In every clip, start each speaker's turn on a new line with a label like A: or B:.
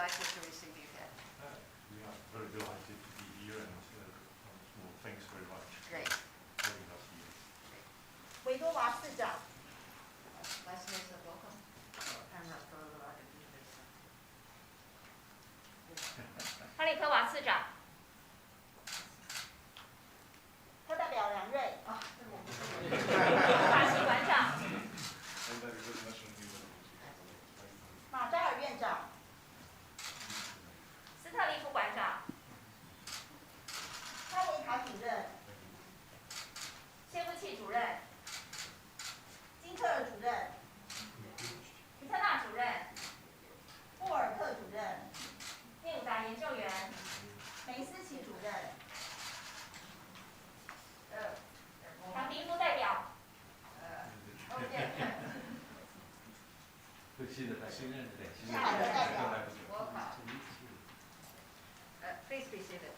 A: delighted to receive you here.
B: We are very delighted to be here, and well, thanks very much
A: Great.
B: for having us here.
C: 维多娃市长，
A: Vice Mayor, welcome. I'm not sure about it.
D: 哈里科瓦次长、
C: 特代表梁瑞，
D: 大西馆长、
C: 马扎尔院长，
D: 斯特利副馆长、
C: 潘维卡主任，
D: 谢夫契主任、
C: 金特尔主任，
D: 皮特纳主任、
C: 布尔特主任，
D: 第五达研究员、
C: 梅斯奇主任，
D: 唐迪夫代表、
B: 新的
C: 下海的代表，
A: Please be seated.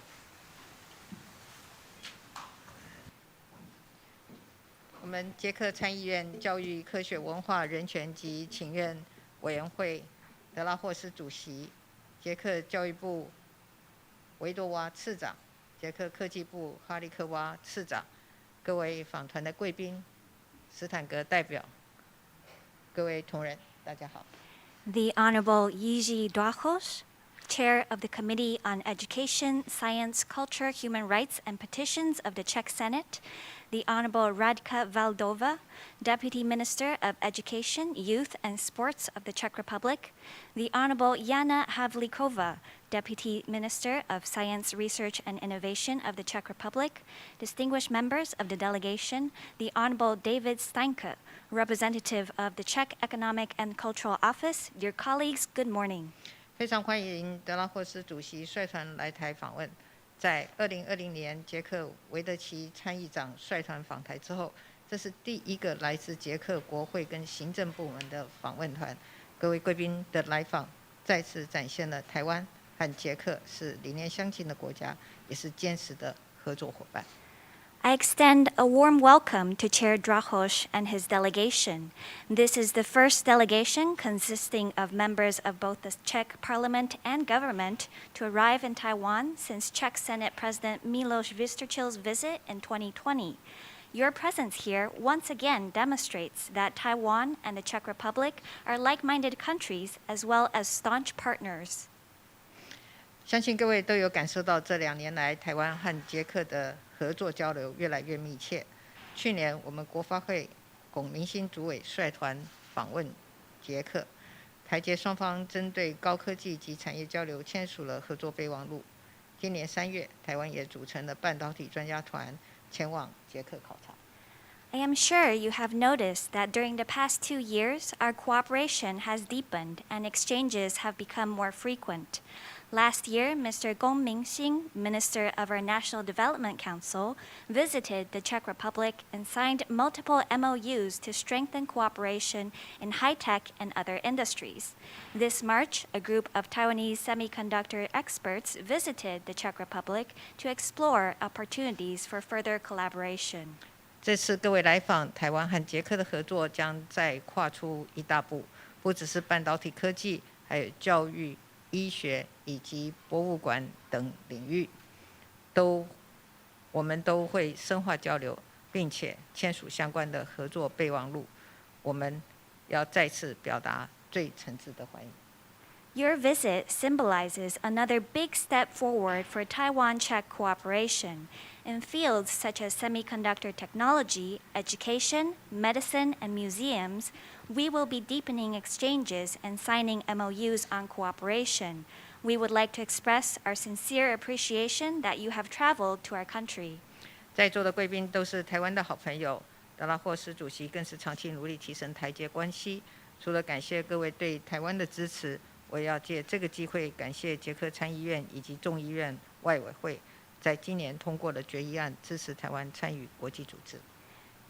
E: 我们捷克参议院教育、科学、文化、人权及请愿委员会德拉霍斯主席、捷克教育部维多娃次长、捷克科技部哈利科娃次长、各位访团的贵宾、斯坦格代表、各位同仁，大家好。
F: The Honorable Jiří Drahoš, Chair of the Committee on Education, Science, Culture, Human Rights, and Petitions of the Czech Senate, the Honorable Radka Valdova, Deputy Minister of Education, Youth, and Sports of the Czech Republic, the Honorable Jana Havlíková, Deputy Minister of Science, Research, and Innovation of the Czech Republic, distinguished members of the delegation, the Honorable David Steinke, representative of the Czech Economic and Cultural Office, dear colleagues, good morning.
E: 非常欢迎德拉霍斯主席率团来台访问。在2020年捷克维德奇参议长率团访台之后，这是第一个来自捷克国会跟行政部门的访问团。各位贵宾的来访，再次展现了台湾和捷克是理念相近的国家，也是坚实的合作伙伴。
F: I extend a warm welcome to Chair Drahoš and his delegation. This is the first delegation consisting of members of both the Czech Parliament and government to arrive in Taiwan since Czech Senate President Miloš Vystrčil's visit in 2020. Your presence here once again demonstrates that Taiwan and the Czech Republic are like-minded countries as well as staunch partners.
E: 相信各位都有感受到，这2年来台湾和捷克的合作交流越来越密切。去年，我们国发会龚明鑫主委率团访问捷克，台捷双方针对高科技及产业交流签署了合作备忘录。今年3月，台湾也组成了半导体专家团前往捷克考察。
F: I am sure you have noticed that during the past 2 years, our cooperation has deepened and exchanges have become more frequent. Last year, Mr. Gong Mingxing, Minister of our National Development Council, visited the Czech Republic and signed multiple MOUs to strengthen cooperation in high-tech and other industries. This March, a group of Taiwanese semiconductor experts visited the Czech Republic to explore opportunities for further collaboration.
E: 这次各位来访，台湾和捷克的合作将再跨出一大步，不只是半导体科技，还有教育、医学以及博物馆等领域，我们都会深化交流，并且签署相关的合作备忘录。我们要再次表达最诚挚的欢迎。
F: Your visit symbolizes another big step forward for Taiwan-Czech cooperation. In fields such as semiconductor technology, education, medicine, and museums, we will be deepening exchanges and signing MOUs on cooperation. We would like to express our sincere appreciation that you have traveled to our country.
E: 在座的贵宾都是台湾的好朋友，德拉霍斯主席更是长期努力提升台捷关系。除了感谢各位对台湾的支持，我也要借这个机会感谢捷克参议院以及众议院外委会，在今年通过了决议案，支持台湾参与国际组织。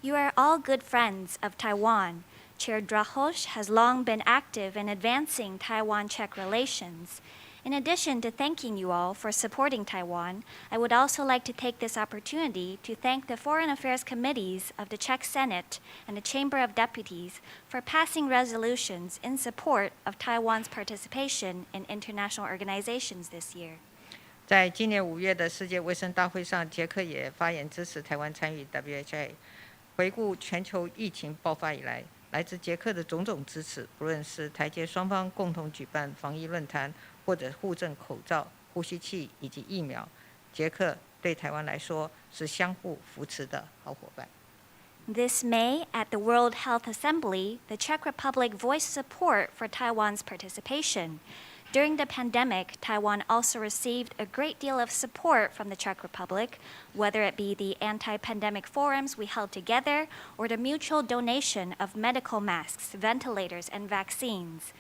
F: You are all good friends of Taiwan. Chair Drahoš has long been active in advancing Taiwan-Czech relations. In addition to thanking you all for supporting Taiwan, I would also like to take this opportunity to thank the Foreign Affairs Committees of the Czech Senate and the Chamber of Deputies for passing resolutions in support of Taiwan's participation in international organizations this year.
E: 在今年5月的世界卫生大会上，捷克也发言支持台湾参与 WHO。回顾全球疫情爆发以来，来自捷克的种种支持，不论是台捷双方共同举办防疫论坛，或者互赠口罩、呼吸器以及疫苗，捷克对台湾来说是相互扶持的好伙伴。
F: This May, at the World Health Assembly, the Czech Republic voiced support for Taiwan's participation. During the pandemic, Taiwan also received a great deal of support from the Czech Republic, whether it be the anti-pandemic forums we held together or the mutual donation of medical masks, ventilators, and vaccines.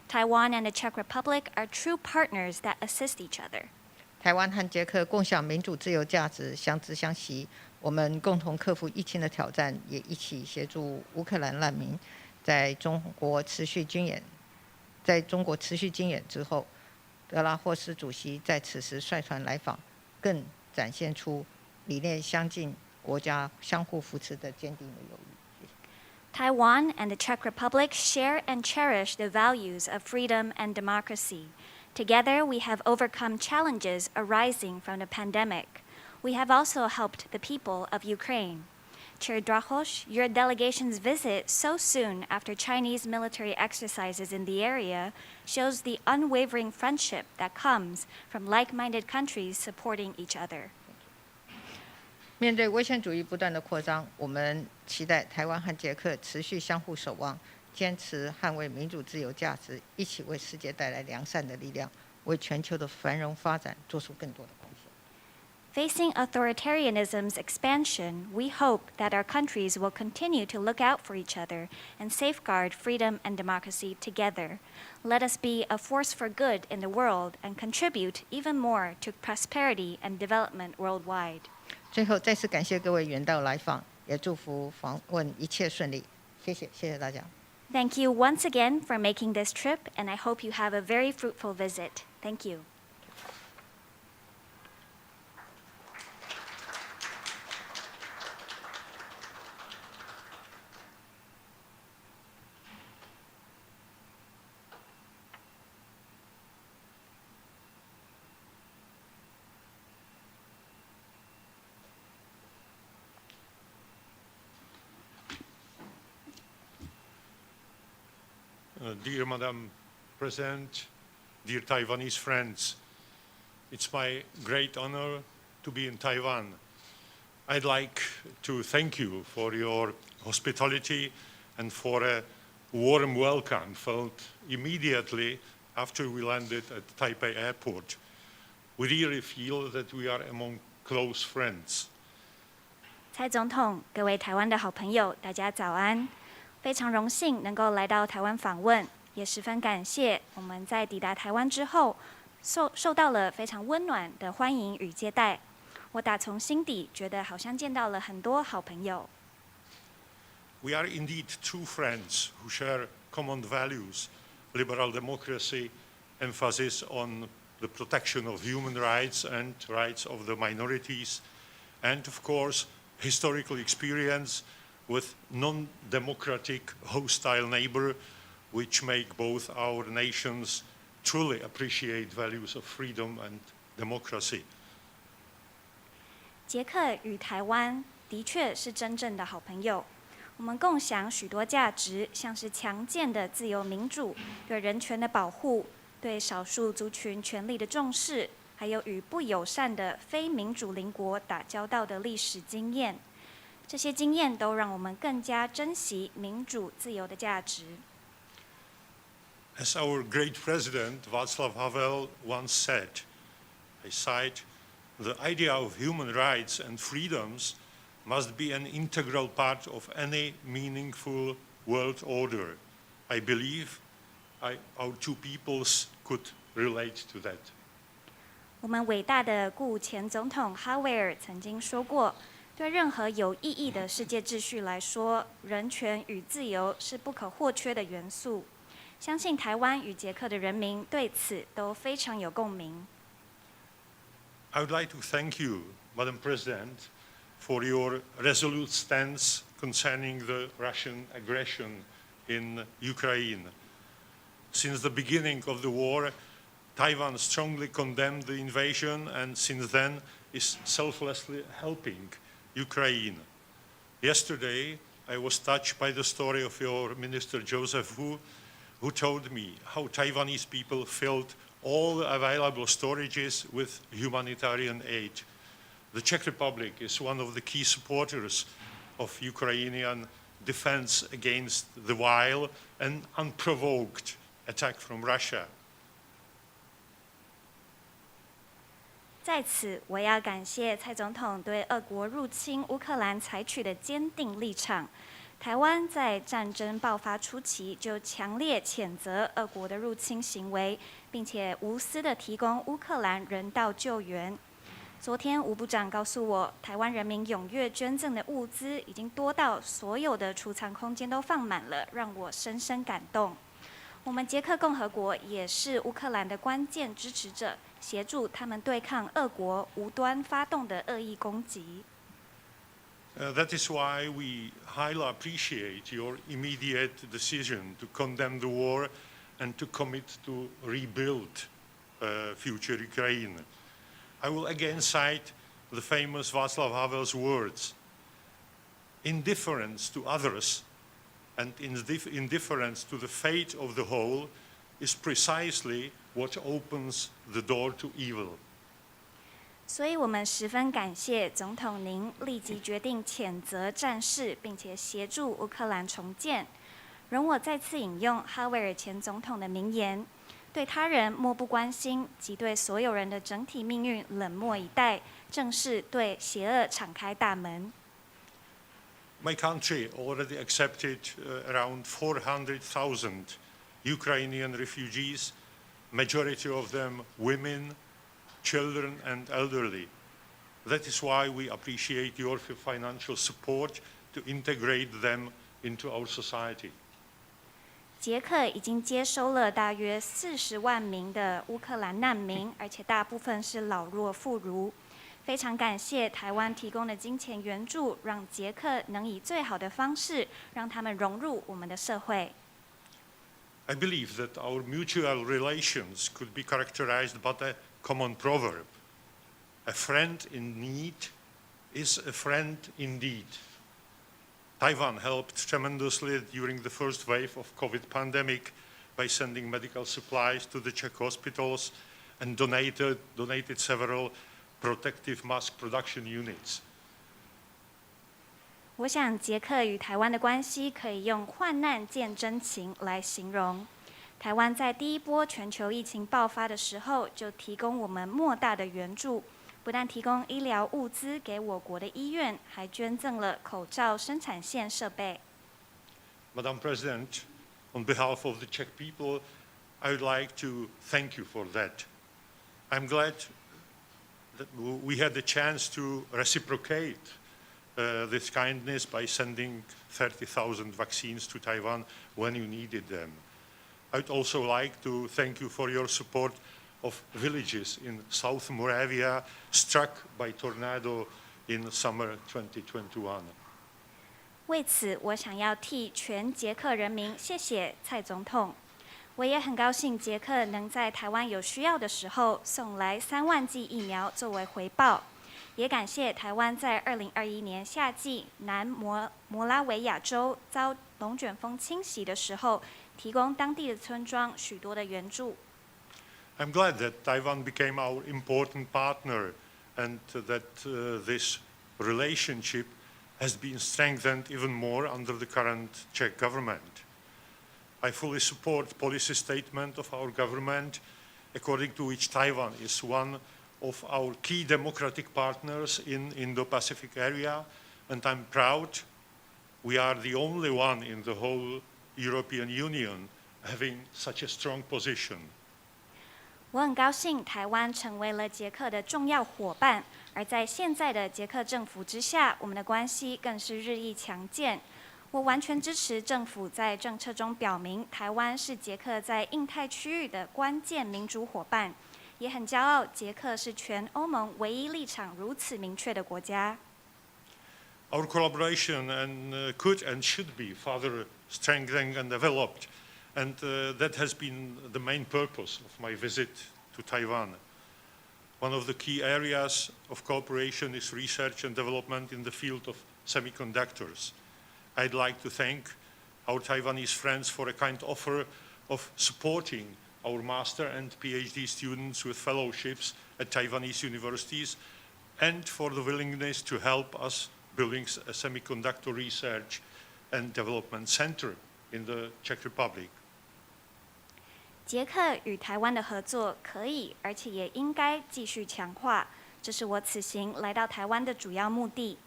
F: Taiwan and the Czech Republic are true partners that assist each other.
E: 台湾和捷克共享民主自由价值，相知相惜。我们共同克服疫情的挑战，也一起协助乌克兰难民。在中国持续军演之后，德拉霍斯主席在此时率团来访，更展现出理念相近国家相互扶持的坚定的友谊。
F: Taiwan and the Czech Republic share and cherish the values of freedom and democracy. Together, we have overcome challenges arising from the pandemic. We have also helped the people of Ukraine. Jiří Drahoš, your delegation's visit so soon after Chinese military exercises in the area shows the unwavering friendship that comes from like-minded countries supporting each other.
E: 面对威权主义不断的扩张，我们期待台湾和捷克持续相互守望，坚持捍卫民主自由价值，一起为世界带来良善的力量，为全球的繁荣发展做出更多的贡献。
F: Facing authoritarianism's expansion, we hope that our countries will continue to look out for each other and safeguard freedom and democracy together. Let us be a force for good in the world and contribute even more to prosperity and development worldwide.
E: 最后，再次感谢各位远道来访，也祝福访问一切顺利。谢谢大家。
F: Thank you once again for making this trip, and I hope you have a very fruitful visit. Thank you.
B: Dear Madam President, dear Taiwanese friends, it's my great honor to be in Taiwan. I'd like to thank you for your hospitality and for a warm welcome felt immediately after we landed at Taipei Airport. We really feel that we are among close friends.
F: 蔡总统，各位台湾的好朋友，大家早安！非常荣幸能够来到台湾访问，也十分感谢我们在抵达台湾之后，受到了非常温暖的欢迎与接待。我打从心底觉得好像见到了很多好朋友。
B: We are indeed true friends who share common values, liberal democracy, emphasis on the protection of human rights and rights of the minorities, and of course, historical experience with non-democratic hostile neighbor, which make both our nations truly appreciate values of freedom and democracy.
F: 捷克与台湾的确是真正的好朋友，我们共享许多价值，像是强健的自由民主、对人权的保护、对少数族群权利的重视，还有与不友善的非民主邻国打交道的历史经验。这些经验都让我们更加珍惜民主自由的价值。
B: As our great president Václav Havel once said, I cite, "The idea of human rights and freedoms must be an integral part of any meaningful world order." I believe our two peoples could relate to that.
F: 我们伟大的故前总统哈维尔曾经说过，对任何有意义的世界秩序来说，人权与自由是不可或缺的元素。相信台湾与捷克的人民对此都非常有共鸣。
B: I would like to thank you, Madam President, for your resolute stance concerning the Russian aggression in Ukraine. Since the beginning of the war, Taiwan strongly condemned the invasion and since then is selflessly helping Ukraine. Yesterday, I was touched by the story of your Minister Joseph Wu, who told me how Taiwanese people filled all the available storages with humanitarian aid. The Czech Republic is one of the key supporters of Ukrainian defense against the vile and unprovoked attack from Russia.
F: 在此，我要感谢蔡总统对俄国入侵乌克兰采取的坚定立场。台湾在战争爆发初期就强烈谴责俄国的入侵行为，并且无私地提供乌克兰人道救援。昨天，吴部长告诉我，台湾人民踊跃捐赠的物资已经多到所有的储藏空间都放满了，让我深深感动。我们捷克共和国也是乌克兰的关键支持者，协助他们对抗俄国无端发动的恶意攻击。
B: That is why we highly appreciate your immediate decision to condemn the war and to commit to rebuild future Ukraine. I will again cite the famous Václav Havel's words: "Indifference to others and indifference to the fate of the whole is precisely what opens the door to evil."
F: 所以我们十分感谢总统您立即决定谴责战事，并且协助乌克兰重建。容我再次引用哈维尔前总统的名言：对他人漠不关心，及对所有人的整体命运冷漠以待，正是对邪恶敞开大门。
B: My country already accepted around 400,000 Ukrainian refugees, majority of them women, children and elderly. That is why we appreciate your financial support to integrate them into our society.
F: 捷克已经接收了大约40万名的乌克兰难民，而且大部分是老弱妇孺。非常感谢台湾提供的金钱援助，让捷克能以最好的方式让他们融入我们的社会。
B: I believe that our mutual relations could be characterized by a common proverb: "A friend in need is a friend indeed." Taiwan helped tremendously during the first wave of COVID pandemic by sending medical supplies to the Czech hospitals and donated several protective mask production units.
F: 我想捷克与台湾的关系可以用患难见真情来形容。台湾在第一波全球疫情爆发的时候，就提供我们莫大的援助，不但提供医疗物资给我国的医院，还捐赠了口罩生产线设备。
B: Madam President, on behalf of the Czech people, I would like to thank you for that. I'm glad that we had the chance to reciprocate this kindness by sending 30,000 vaccines to Taiwan when you needed them. I'd also like to thank you for your support of villages in South Moravia struck by tornado in summer 2021.
F: 为此，我想要替全捷克人民谢谢蔡总统。我也很高兴捷克能在台湾有需要的时候送来3万剂疫苗作为回报，也感谢台湾在2021年夏季南摩拉维亚州遭龙卷风侵袭的时候，提供当地的村庄许多的援助。
B: I'm glad that Taiwan became our important partner and that this relationship has been strengthened even more under the current Czech government. I fully support the policy statement of our government, according to which Taiwan is one of our key democratic partners in the Indo-Pacific area, and I'm proud we are the only one in the whole European Union having such a strong position.
F: 我很高兴台湾成为了捷克的重要伙伴，而在现在的捷克政府之下，我们的关系更是日益强健。我完全支持政府在政策中表明，台湾是捷克在印太区域的关键民主伙伴，也很骄傲，捷克是全欧盟唯一立场如此明确的国家。
B: Our collaboration could and should be further strengthened and developed, and that has been the main purpose of my visit to Taiwan. One of the key areas of cooperation is research and development in the field of semiconductors. I'd like to thank our Taiwanese friends for a kind offer of supporting our master and PhD students with fellowships at Taiwanese universities, and for the willingness to help us building a semiconductor research and development center in the Czech Republic.
F: 捷克与台湾的合作可以，而且也应该继续强化，这是我此行来到台湾的主要目的。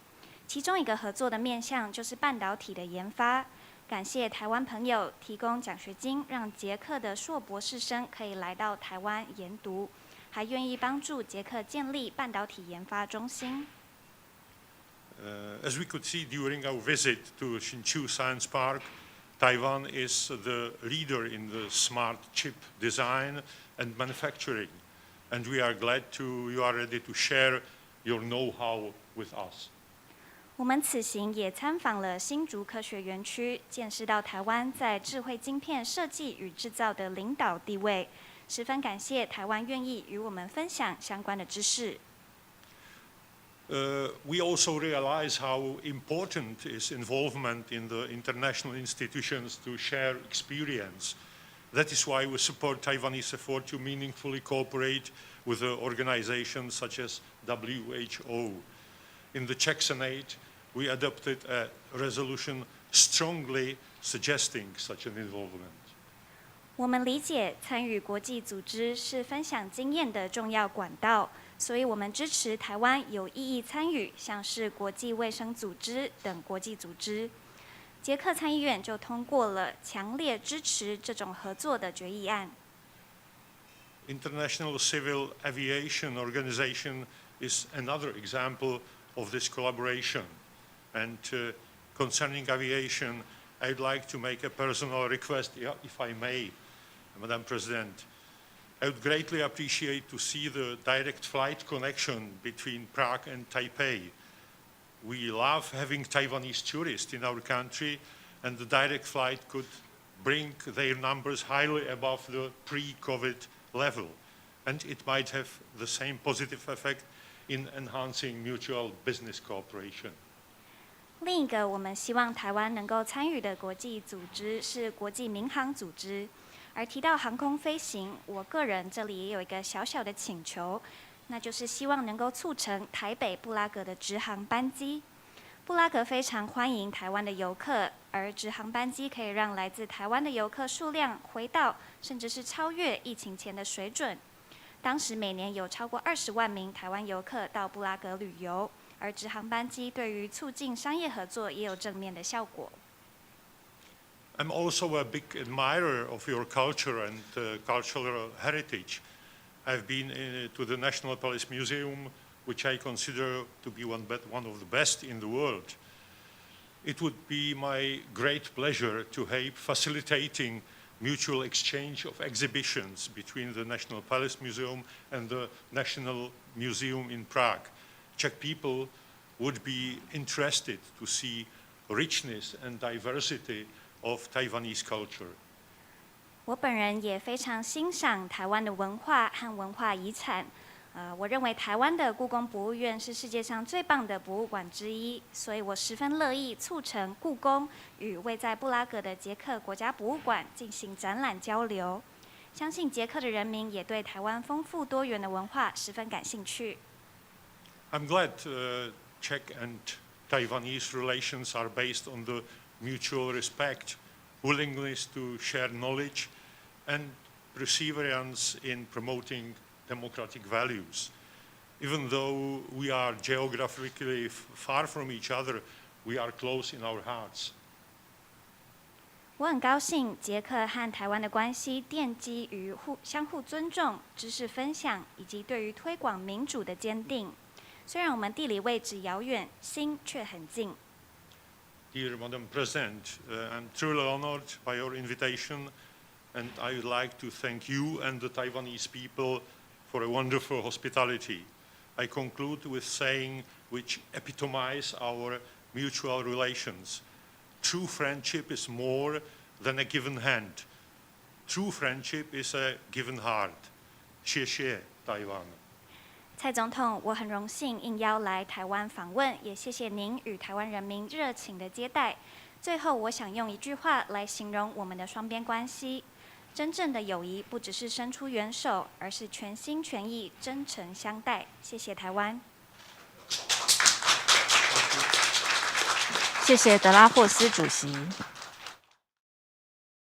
F: 其中一个合作的面向就是半导体的研发。感谢台湾朋友提供奖学金，让捷克的硕博士生可以来到台湾研读，还愿意帮助捷克建立半导体研发中心。
B: As we could see during our visit to Hsinchu Science Park, Taiwan is the leader in the smart chip design and manufacturing, and we are glad you are ready to share your know-how with us.
F: 我们此行也参访了新竹科学园区，见识到台湾在智慧晶片设计与制造的领导地位，十分感谢台湾愿意与我们分享相关的知识。
B: We also realize how important is involvement in the international institutions to share experience. That is why we support Taiwanese effort to meaningfully cooperate with organizations such as WHO. In the Czech Senate, we adopted a resolution strongly suggesting such an involvement.
F: 我们理解参与国际组织是分享经验的重要管道，所以我们支持台湾有意义参与，像是国际卫生组织等国际组织。捷克参议院就通过了强烈支持这种合作的决议案。
B: International Civil Aviation Organization is another example of this collaboration. And concerning aviation, I'd like to make a personal request, if I may, Madam President. I would greatly appreciate to see the direct flight connection between Prague and Taipei. We love having Taiwanese tourists in our country, and the direct flight could bring their numbers highly above the pre-COVID level. And it might have the same positive effect in enhancing mutual business cooperation.
F: 另一个我们希望台湾能够参与的国际组织是国际民航组织。而提到航空飞行，我个人这里也有一个小小的请求，那就是希望能够促成台北布拉格的直航班机。布拉格非常欢迎台湾的游客，而直航班机可以让来自台湾的游客数量回到甚至是超越疫情前的水准。当时每年有超过20万名台湾游客到布拉格旅游，而直航班机对于促进商业合作也有正面的效果。
B: I'm also a big admirer of your culture and cultural heritage. I've been to the National Palace Museum, which I consider to be one of the best in the world. It would be my great pleasure to help facilitating mutual exchange of exhibitions between the National Palace Museum and the National Museum in Prague. Czech people would be interested to see richness and diversity of Taiwanese culture.
F: 我本人也非常欣赏台湾的文化和文化遗产。我认为台湾的故宫博物院是世界上最棒的博物馆之一，所以我十分乐意促成故宫与位在布拉格的捷克国家博物馆进行展览交流。相信捷克的人民也对台湾丰富多元的文化十分感兴趣。
B: I'm glad Czech and Taiwanese relations are based on the mutual respect, willingness to share knowledge, and perseverance in promoting democratic values. Even though we are geographically far from each other, we are close in our hearts.
F: 我很高兴捷克和台湾的关系奠基于相互尊重、知识分享以及对于推广民主的坚定。虽然我们地理位置遥远，心却很近。
B: Dear Madam President, I'm truly honored by your invitation, and I would like to thank you and the Taiwanese people for a wonderful hospitality. I conclude with saying which epitomize our mutual relations. True friendship is more than a given hand. True friendship is a given heart. 谢谢台湾。
F: 蔡总统，我很荣幸应邀来台湾访问，也谢谢您与台湾人民热情的接待。最后，我想用一句话来形容我们的双边关系：真正的友谊不只是伸出援手，而是全心全意、真诚相待。谢谢台湾。
G: 谢谢德拉霍斯主席。